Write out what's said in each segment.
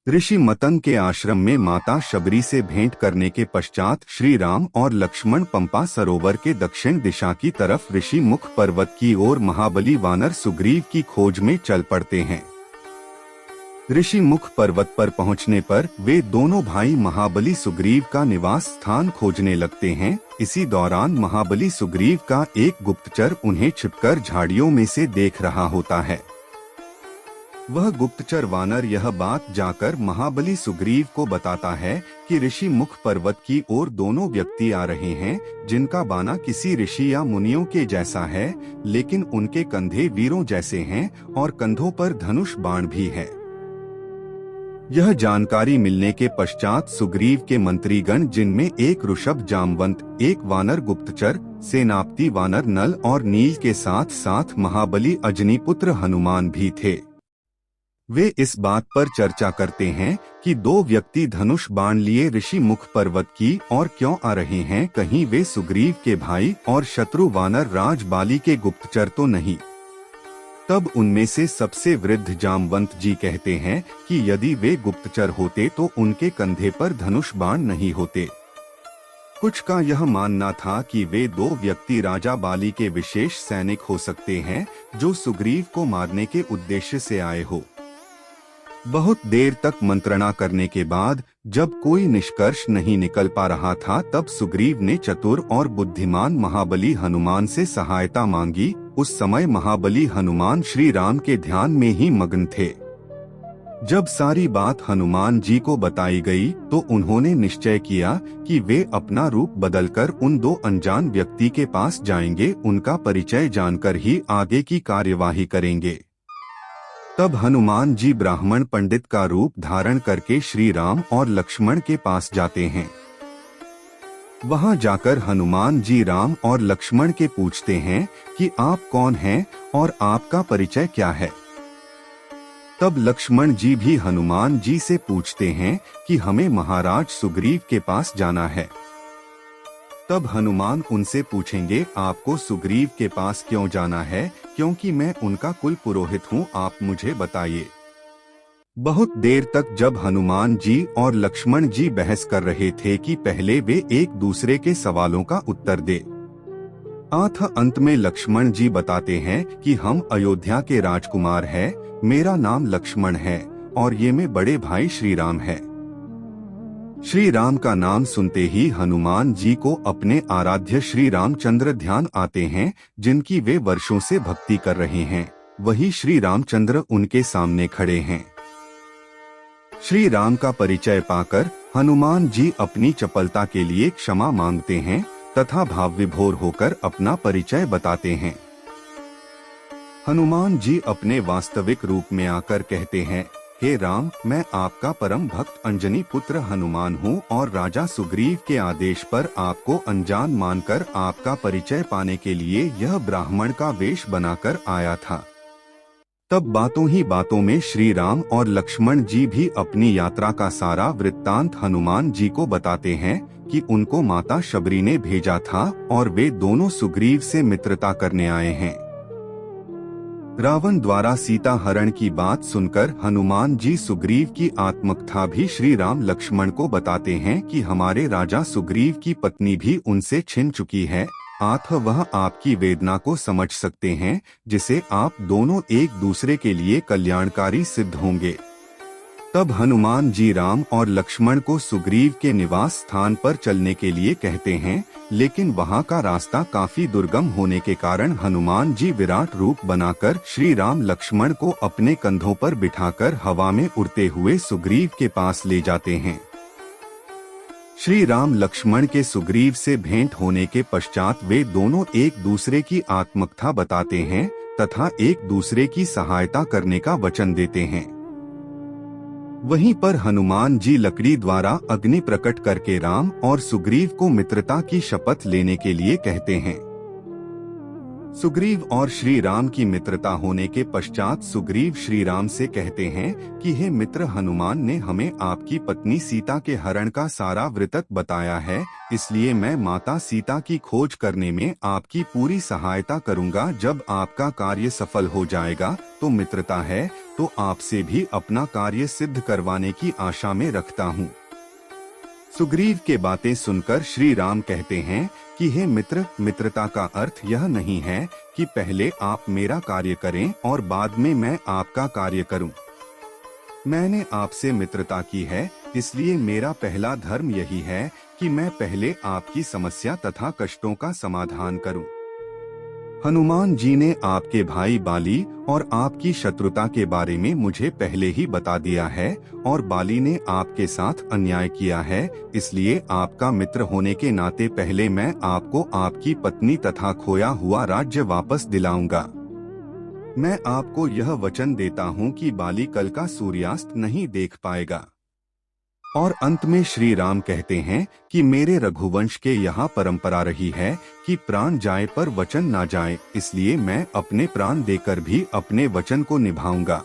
ऋषि मतंग के आश्रम में माता शबरी से भेंट करने के पश्चात श्री राम और लक्ष्मण पंपा सरोवर के दक्षिण दिशा की तरफ ऋषि मुख पर्वत की ओर महाबली वानर सुग्रीव की खोज में चल पड़ते हैं। ऋषि मुख पर्वत पर पहुंचने पर वे दोनों भाई महाबली सुग्रीव का निवास स्थान खोजने लगते हैं। इसी दौरान महाबली सुग्रीव का एक गुप्तचर उन्हें छिपकर झाड़ियों में से देख रहा होता है। वह गुप्तचर वानर यह बात जाकर महाबली सुग्रीव को बताता है कि ऋषि मुख पर्वत की ओर दोनों व्यक्ति आ रहे हैं, जिनका बाना किसी ऋषि या मुनियों के जैसा है, लेकिन उनके कंधे वीरों जैसे हैं और कंधों पर धनुष बाण भी है। यह जानकारी मिलने के पश्चात सुग्रीव के मंत्रीगण, जिनमें एक ऋषभ जामवंत, एक वानर गुप्तचर, सेनापति वानर नल और नील के साथ साथ महाबली अजनी पुत्र हनुमान भी थे, वे इस बात पर चर्चा करते हैं कि दो व्यक्ति धनुष बाण लिए ऋषि मुख पर्वत की ओर क्यों आ रहे हैं। कहीं वे सुग्रीव के भाई और शत्रु वानर राज बाली के गुप्तचर तो नहीं। तब उनमें से सबसे वृद्ध जामवंत जी कहते हैं कि यदि वे गुप्तचर होते तो उनके कंधे पर धनुष बाण नहीं होते। कुछ का यह मानना था कि वे दो व्यक्ति राजा बाली के विशेष सैनिक हो सकते हैं, जो सुग्रीव को मारने के उद्देश्य से आए हो। बहुत देर तक मंत्रणा करने के बाद जब कोई निष्कर्ष नहीं निकल पा रहा था, तब सुग्रीव ने चतुर और बुद्धिमान महाबली हनुमान से सहायता मांगी। उस समय महाबली हनुमान श्री राम के ध्यान में ही मग्न थे। जब सारी बात हनुमान जी को बताई गई तो उन्होंने निश्चय किया कि वे अपना रूप बदलकर उन दो अनजान व्यक्ति के पास जाएंगे, उनका परिचय जानकर ही आगे की कार्यवाही करेंगे। तब हनुमान जी ब्राह्मण पंडित का रूप धारण करके श्री राम और लक्ष्मण के पास जाते हैं। वहां जाकर हनुमान जी राम और लक्ष्मण के पूछते हैं कि आप कौन हैं और आपका परिचय क्या है। तब लक्ष्मण जी भी हनुमान जी से पूछते हैं कि हमें महाराज सुग्रीव के पास जाना है। तब हनुमान उनसे पूछेंगे, आपको सुग्रीव के पास क्यों जाना है, क्योंकि मैं उनका कुल पुरोहित हूँ, आप मुझे बताइए। बहुत देर तक जब हनुमान जी और लक्ष्मण जी बहस कर रहे थे कि पहले वे एक दूसरे के सवालों का उत्तर दे। अंत में लक्ष्मण जी बताते हैं कि हम अयोध्या के राजकुमार हैं, मेरा नाम लक्ष्मण है और ये में बड़े भाई श्री राम है। श्री राम का नाम सुनते ही हनुमान जी को अपने आराध्य श्री रामचंद्र ध्यान आते हैं, जिनकी वे वर्षों से भक्ति कर रहे हैं। वही श्री रामचंद्र उनके सामने खड़े हैं। श्री राम का परिचय पाकर हनुमान जी अपनी चपलता के लिए क्षमा मांगते हैं तथा भाव विभोर होकर अपना परिचय बताते हैं। हनुमान जी अपने वास्तविक रूप में आकर कहते हैं, हे राम, मैं आपका परम भक्त अंजनी पुत्र हनुमान हूँ और राजा सुग्रीव के आदेश पर आपको अनजान मानकर आपका परिचय पाने के लिए यह ब्राह्मण का वेश बनाकर आया था। तब बातों ही बातों में श्री राम और लक्ष्मण जी भी अपनी यात्रा का सारा वृत्तांत हनुमान जी को बताते हैं कि उनको माता शबरी ने भेजा था और वे दोनों सुग्रीव से मित्रता करने आए हैं। रावण द्वारा सीता हरण की बात सुनकर हनुमान जी सुग्रीव की आत्मकथा भी श्री राम लक्ष्मण को बताते हैं कि हमारे राजा सुग्रीव की पत्नी भी उनसे छिन चुकी है, वह आपकी वेदना को समझ सकते हैं, जिसे आप दोनों एक दूसरे के लिए कल्याणकारी सिद्ध होंगे। तब हनुमान जी राम और लक्ष्मण को सुग्रीव के निवास स्थान पर चलने के लिए कहते हैं, लेकिन वहां का रास्ता काफी दुर्गम होने के कारण हनुमान जी विराट रूप बनाकर श्री राम लक्ष्मण को अपने कंधों पर बिठाकर हवा में उड़ते हुए सुग्रीव के पास ले जाते हैं। श्री राम लक्ष्मण के सुग्रीव से भेंट होने के पश्चात वे दोनों एक दूसरे की आत्मकथा बताते हैं तथा एक दूसरे की सहायता करने का वचन देते हैं। वहीं पर हनुमान जी लकड़ी द्वारा अग्नि प्रकट करके राम और सुग्रीव को मित्रता की शपथ लेने के लिए कहते हैं। सुग्रीव और श्री राम की मित्रता होने के पश्चात सुग्रीव श्री राम से कहते हैं कि हे मित्र, हनुमान ने हमें आपकी पत्नी सीता के हरण का सारा वृत्तांत बताया है, इसलिए मैं माता सीता की खोज करने में आपकी पूरी सहायता करूंगा। जब आपका कार्य सफल हो जाएगा तो मित्रता है तो आपसे भी अपना कार्य सिद्ध करवाने की आशा में रखता हूँ। सुग्रीव के बातें सुनकर श्री राम कहते हैं कि हे मित्र, मित्रता का अर्थ यह नहीं है कि पहले आप मेरा कार्य करें और बाद में मैं आपका कार्य करूं। मैंने आपसे मित्रता की है, इसलिए मेरा पहला धर्म यही है कि मैं पहले आपकी समस्या तथा कष्टों का समाधान करूं। हनुमान जी ने आपके भाई बाली और आपकी शत्रुता के बारे में मुझे पहले ही बता दिया है और बाली ने आपके साथ अन्याय किया है, इसलिए आपका मित्र होने के नाते पहले मैं आपको आपकी पत्नी तथा खोया हुआ राज्य वापस दिलाऊंगा। मैं आपको यह वचन देता हूँ कि बाली कल का सूर्यास्त नहीं देख पाएगा। और अंत में श्री राम कहते हैं कि मेरे रघुवंश के यहाँ परंपरा रही है कि प्राण जाए पर वचन ना जाए, इसलिए मैं अपने प्राण देकर भी अपने वचन को निभाऊंगा।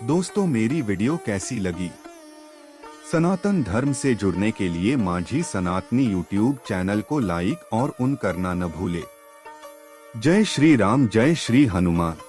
दोस्तों, मेरी वीडियो कैसी लगी? सनातन धर्म से जुड़ने के लिए माझी सनातनी यूट्यूब चैनल को लाइक और करना न भूले। जय श्री राम, जय श्री हनुमान।